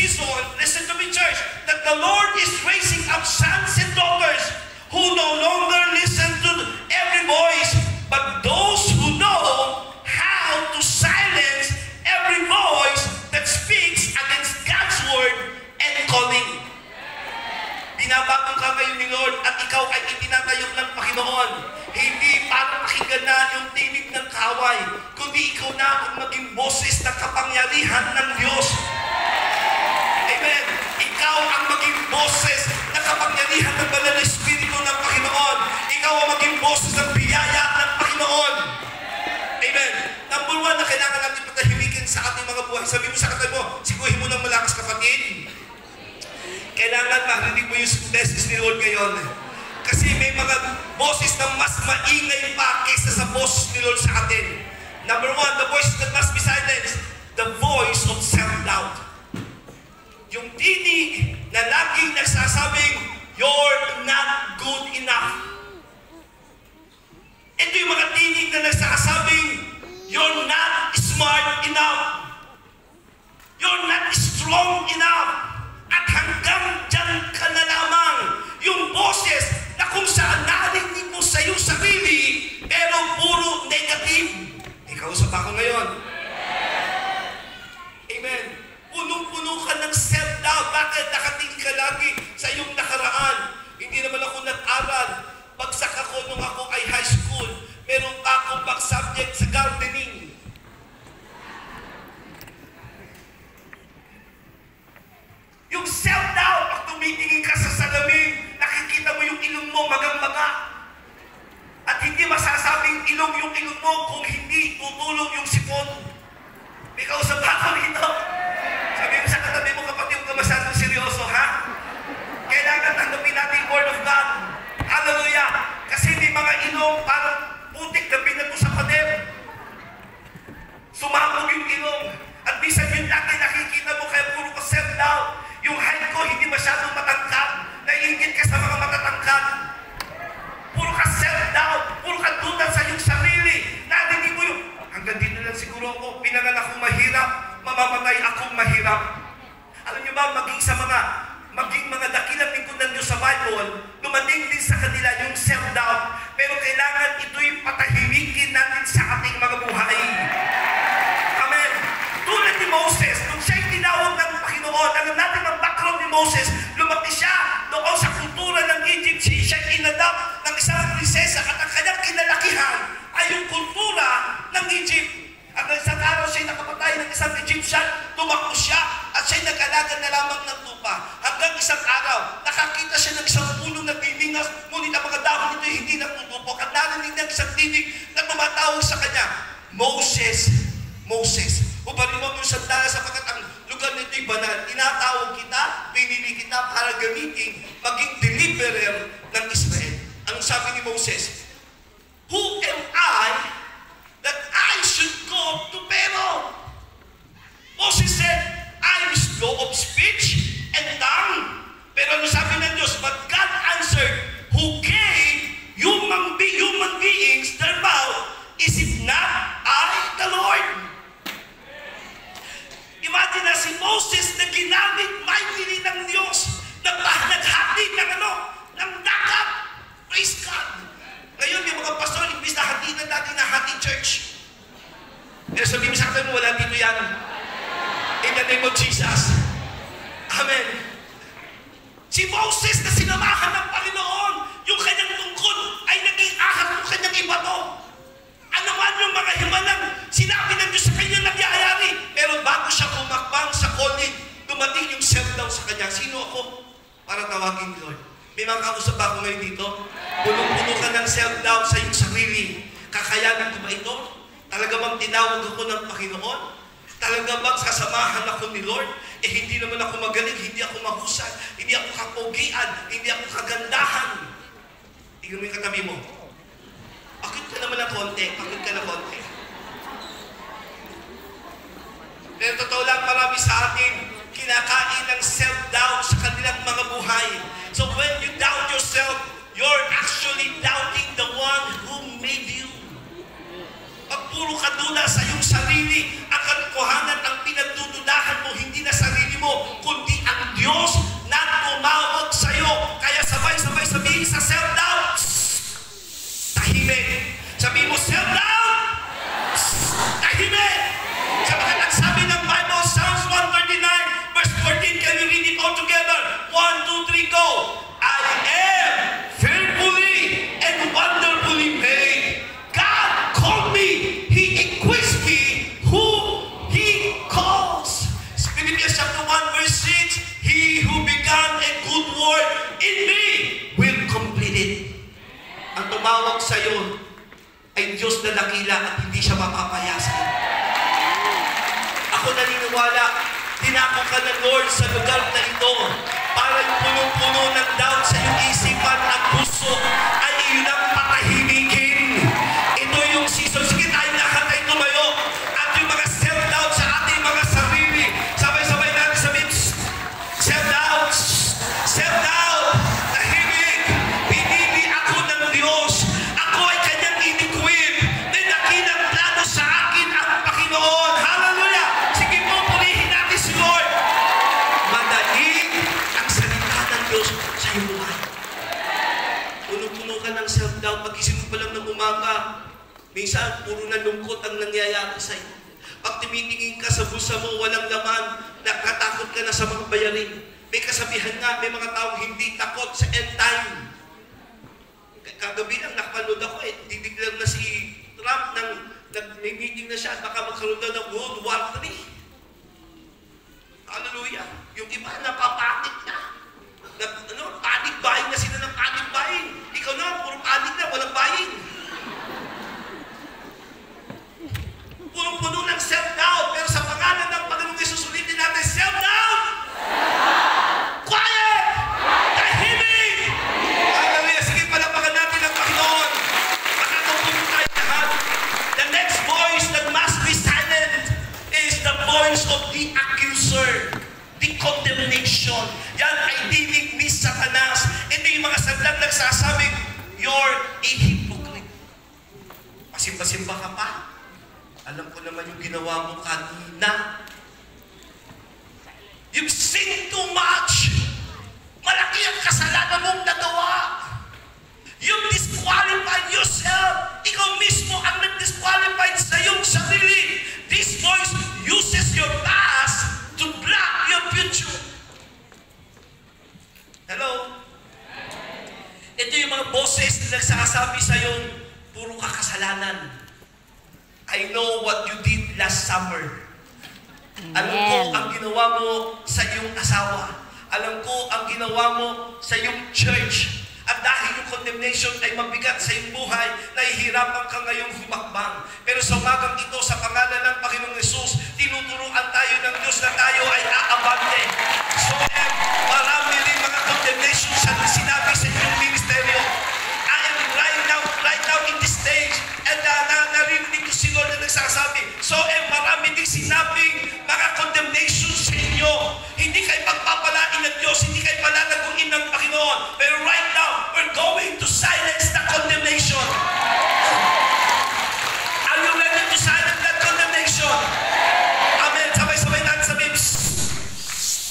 season, listen to me, church, that the Lord is raising up sons and daughters who no longer listen to every voice, but those who know how to silence every voice that speaks against God's word and calling. Binabagong ka ngayon ni Lord at ikaw ay itinatayo ng Panginoon. Hindi para pakinggan na yung tinig ng kaway, kundi ikaw na ang maging boses ng kapangyarihan ng Diyos. Amen. Ikaw ang maging boses ng kapangyarihan ng Banal na Espiritu ng Panginoon. Ikaw ang maging boses ng biyaya ng Panginoon. Amen. Number one na kailangan natin patahimikin sa ating mga buhay. Sabi mo sa katabi mo, siguhin mo ng malakas, kapatid. Kailangan marinig mo yung message ni Lord ngayon. Kasi may mga boses na mas maingay pa kaysa sa boses ni Lord sa atin. Number one, the voice that must be silenced, the voice of self-doubt. Yung tinig na laging nagsasabing, you're not good enough. Ito yung mga tinig na nagsasabing, you're not smart enough. You're not strong enough. At hanggang dyan ka na lamang. Yung boses na kung saan narinig mo sa iyong sarili, pero puro negative. Ikaw sa bako ngayon. Amen. Punong-puno ka ng self-doubt. Bakit? Nakatingin ka lagi sa iyong nakaraan. Hindi naman ako nag-aral. Bagsak ako nung ako ay high school. Meron pa akong back subject sa gardening. Yung self-doubt, pag tumitingin ka sa salamin, nakikita mo yung ilong mo magang-maga. At hindi masasabing ilong yung ilong mo kung hindi tutulong yung sipon. Ikaw sa bako rito. Sabi mo sa katabi mo, kapatid, huwag ka masyadong seryoso, ha? Kailangan tanggapin natin yung Word of God. Hallelujah! Kasi may mga ilong parang putik na binato sa pader. Sumabog yung ilong. At minsan yun lagi nakikita mo kaya puro ka self-doubt. Yung height ko hindi masyadong matangkad. Naiingit ka sa mga matatangkad. Puro ka self-doubt. Puro ka duda sa iyong sarili. Narinig mo yung, hanggang dito lang siguro ako, pinanganak akong mahirap, mamamatay akong mahirap. Alam niyo ba, maging mga dakilang lingkod ng Diyos sa Bible, dumating din sa kanila yung self-doubt. Pero kailangan ito'y patahimikin natin sa ating mga buhay. Amen. Tulad ni Moses, nung siya'y tinawag ng Panginoon, alam natin ang background ni Moses, lumaki siya doon sa kultura ng Egypt, siya'y inadapt ng isang prinsesa at ang kanyang kinalakihan ay yung kultura ng Egypt. At isang araw siya'y nakapatay ng isang Egyptian, tumakbo siya at siya'y nag-alaga na lamang ng tupa. Hanggang isang araw, nakakita siya ng isang punong na tiningas, ngunit ang mga dahon nito hindi natutupok at narinig ng isang tinig na tumatawag sa kanya, Moses, Moses. Uparin mo yung sandala sapagkat ang lugar nito'y banal. Tinatawag kita, pinili kita para gamitin maging deliverer ng Israel. Anong sabi ni Moses? Who am I that I should go to Pharaoh? Moses said, I am slow of speech and tongue. Pero ano sabi ng Diyos? But God answered, who gave human beings their mouth? Is it not I, the Lord? Imagine na si Moses na ginamit mightily ng Diyos, naghatid ng dagat. Praise God. Ngayon, yung mga pastor, imbis na hatinan natin na hati church. Pero sabihin mo sa akin, wala dito yan. In the name of Jesus. Amen. Si Moses na sinamahan ng Panginoon, yung kanyang tungkol ay naging ahas ng kanyang ibato. Ano man yung mga himalang sinabi ng Diyos sa kanya nagyayari. Pero bago siya pumakbang sa calling, dumating yung self-doubt sa kanya. Sino ako? Para tawagin ni Lord. May mga kausap ako ngayon dito. Punong-puno ka ng self-doubt sa iyong sarili. Kakayanan ko ba ito? Talaga bang tinawag ako ng Panginoon? Talaga bang sasamahan ako ni Lord? Eh hindi naman ako magaling, hindi ako mahusay, hindi ako kapogian, hindi ako kagandahan. Tingnan mo yung katabi mo. Akit ka naman ng konti, akit ka ng konti. Pero totoo lang, marami sa atin kinakain ng self-doubt sa kanilang mga buhay. So when you doubt yourself, you're actually doubting the one who made you. Pag puro ka dula sa iyong sarili, ang katotohanan, ang pinagdududahan mo, hindi na sarili mo, kundi dakila at hindi siya mapapaya sa'yo. Ako naniniwala, tinako ka ng Lord sa lugar na ito para yung punong-puno ng doubt sa iyong isipan at puso ay iyon ang patahimikin. Ito yung season. Sige tayo lahat ay tumayo at yung mga self-doubt sa ating mga sarili. Sabay-sabay natin sabihin, self-doubt, self-doubt, tahimik, pinili ako ng Diyos. Ako ay kanyang in-equip. May dakilang plano sa akin ang Panginoon. Hallelujah! Sige po, purihin natin si Lord. Madali ang salita ng Diyos sa iyong buhay. Puno-puno ka ng self-doubt. Pag-isip mo pa lang ng umaga, minsan, puro na lungkot ang nangyayari sa iyo. Pag tumitingin ka sa bulsa mo, walang laman, nakatakot ka na sa mga bayarin. May kasabihan nga, may mga taong hindi takot sa end time. Kagabi lang, nakapanood ako dideclare na si Trump may meeting na siya, baka magkaroon daw ng World War III. Hallelujah. Yung iba, napapatik na. Panic buying na sila ng panic buying. Ikaw na, puro panic na, walang buying. Punong-puno ng self-doubt, pero sa pangalan ng Panginoong Hesus, ulitin natin, self-doubt! Quiet! Tahimik! Hallelujah! Sige, palapakan natin ang Panginoon. Makakapulong tayo lahat. The next voice that must be silent is the voice of the accuser. The condemnation. Yan ay dinig ni Satanas. Ito yung mga sandalang nagsasabing, you're a hypocrite. Pasimba-simba ka pa. Alam ko naman yung ginawa mo kanina. You've sinned too much. Malaki ang kasalanan mong nagawa. You've disqualified yourself. Ikaw mismo ang nag-disqualified sa iyong sarili. This voice uses your past to block your future. Hello? Ito yung mga boses na nagsasabi sa iyong puro ka kasalanan. I know what you did last summer. Alam ko ang ginawa mo sa iyong asawa. Alam ko ang ginawa mo sa iyong church. At dahil yung condemnation ay mabigat sa iyong buhay, nahihirapan ka ngayong humakbang. Pero sa umagang ito, sa pangalan ng Panginoong Hesus, tinuturuan tayo ng Diyos na tayo ay aabante. So, marami rin mga condemnation sa sinabi sa iyong ministeryo. I am right now in this stage, and narinig ko si Lord na nagsasabi, so marami din sinabing mga condemnation sa inyo. Hindi kayo pagpapalain ng Diyos, hindi kayo palalaguin ng Panginoon. Pero right now, we're going to silence the condemnation. Are you ready to silence that condemnation? Amen. Sabay-sabay natin sabihin,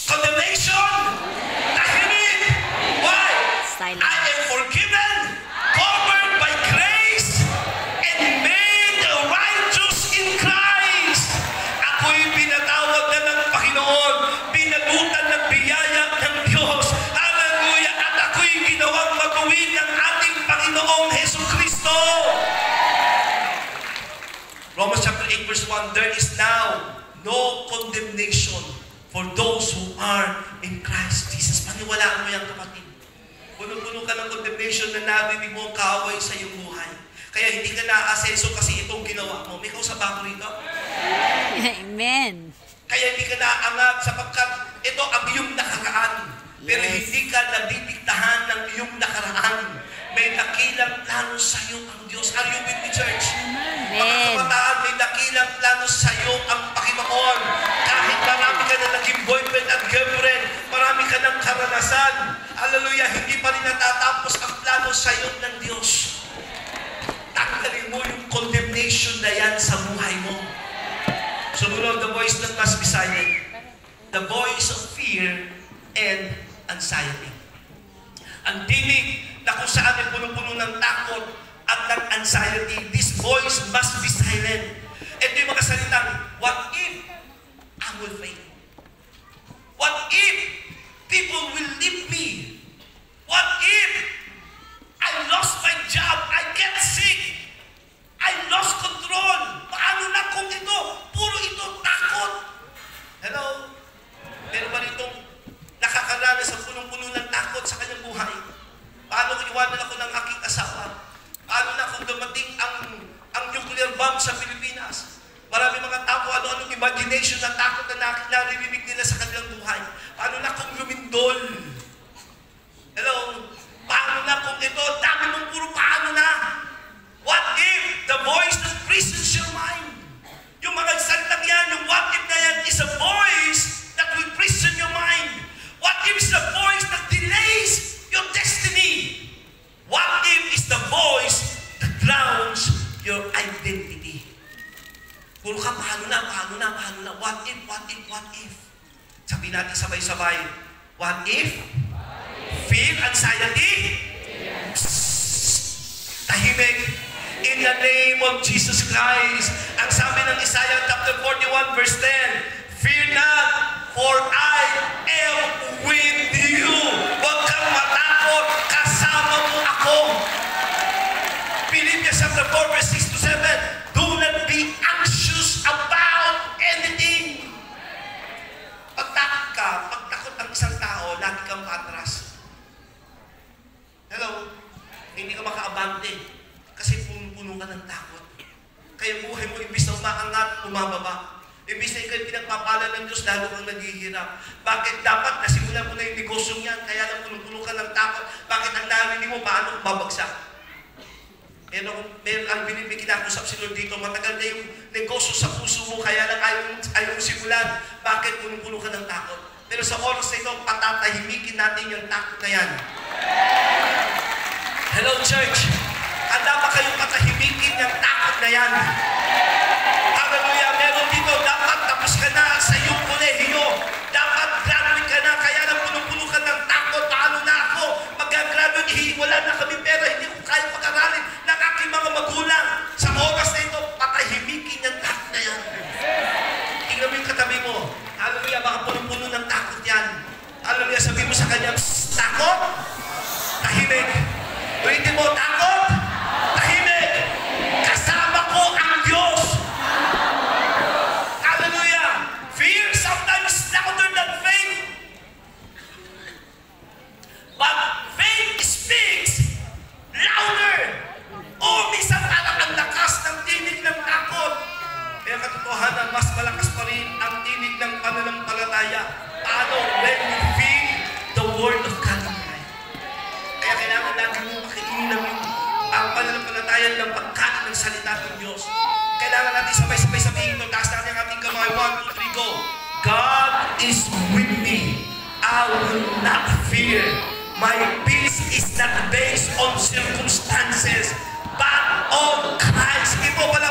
condemnation, tahimik. Why? Silence. I am forgiven, covered by grace, and made righteous in Christ. Ako'y pinatawag na ng Panginoon, pinagutan ng biyaya ng Diyos. Hallelujah! At ako'y ginawang matuwid ng ating Panginoong Hesus Kristo. Romans chapter 8 verse 1, there is now no condemnation for those who are in Christ Jesus. Paniwalaan mo yan, kapatid. Puno-puno ka ng condemnation na narinig mo ang kaaway sa iyong buhay. Kaya hindi ka na-aseso kasi itong ginawa mo. May kausap ako rito? Amen. Kaya hindi ka naangat sapagkat ito ang iyong nakaraan. Pero Yes. hindi ka nadidiktahan ng iyong nakaraan. May dakilang plano sa iyo ang Diyos. Are you with me, church? Mga Amen. kabataan, may dakilang plano sa iyo ang Panginoon. Kahit marami ka na naging boyfriend at girlfriend, marami ka ng karanasan. Hallelujah, hindi pa rin natatapos ang plano sa iyo ng Diyos. Tanggalin mo yung condemnation na yan sa buhay mo. Sumunod, the voice that must be silent. The voice of fear and anxiety. Ang dinig na kung saan ay puno-puno ng takot at ng anxiety, this voice must be silent. Ito yung mga salitang, what if I will fail? What if people will leave me? What if I lost my job? I get sick? I lost control? Paano na kung ito? Puro ito takot. Hello? Meron ba nitong nakakaranas sa punong-puno ng takot sa kanyang buhay? Paano kung iwanan ako ng aking asawa? Paano na kung dumating ang nuclear bomb takot na naririnig nila sa kanilang buhay? Paano na kung lumindol? Hello? Paano na kung ito? Dami mong puro paano na? What if the voice that prisons your mind? Yung mga salitang yan, yung what if na yan is a voice that will prison your mind. What if is the voice that delays your destiny? What if is the voice that drowns your identity? Puro ka, paano na? What if? Sabi natin sabay-sabay. What if? Fear, anxiety? Tahimik. In the name of Jesus Christ. Ang sabi ng Isaiah chapter 41 verse 10, fear not, for I am with you. Huwag kang matakot, kasama mo ako. Philippians chapter 4 verse 6 to 7, do not be anxious about anything. Pagtakot ka, pagtakot ang isang tao, lagi kang patras. Hello? Hindi ka makaabante. Kasi puno ka ng takot. Kaya buhay mo, imbis na umaangat, umababa. Imbis na ikaw pinagpapala ng Diyos, lalo kang naghihirap. Bakit dapat nasimulan mo na yung negosyong yan? Kaya lang puno-puno ka ng takot. Bakit ang narinig mo, paano babagsak? Meron ang kinakusap si Lord dito, matagal na yung negosyo sa puso mo, kaya lang ayaw mo simulan. Bakit puno-puno ka ng takot? Pero sa oras na ito, patatahimikin natin yung takot na yan. Hello, church! Handa ba kayong patahimikin yung takot na yan? Hallelujah! Meron dito, dapat tapos ka na sa iyong kolehiyo. Dapat graduate ka na, kaya lang puno-puno ka ng takot. Paano na ako? Mag-graduate, wala na kami pera, hindi ko kaya pag-aralin ng aking mga magulang. Sa oras na ito, patahimikin yung takot na yan. Tingnan mo yung katabi mo. Hallelujah, baka puno-puno ng takot yan. Hallelujah, sabihin mo sa kanya, takot? Tahimik. Ulitin mo, takot? Tahimik. Kasama ko ang Diyos. Hallelujah. Fear sometimes louder than faith. But faith speaks louder. O minsan parang ang lakas ng tinig ng takot. Kaya katotohanan, mas malakas pa rin ang tinig ng pananampalataya. Paano? When you feel the word of God. Kaya kailangan natin mo makiinam ang pananampalataya ng pagkain ng salita ng Diyos. Kailangan natin sabay-sabay sabihin ito. Taas natin ang ating kamay. 1, 2, 3, go. God is with me. I will not fear. My peace is not based on circumstances, but on Christ. Hindi po pala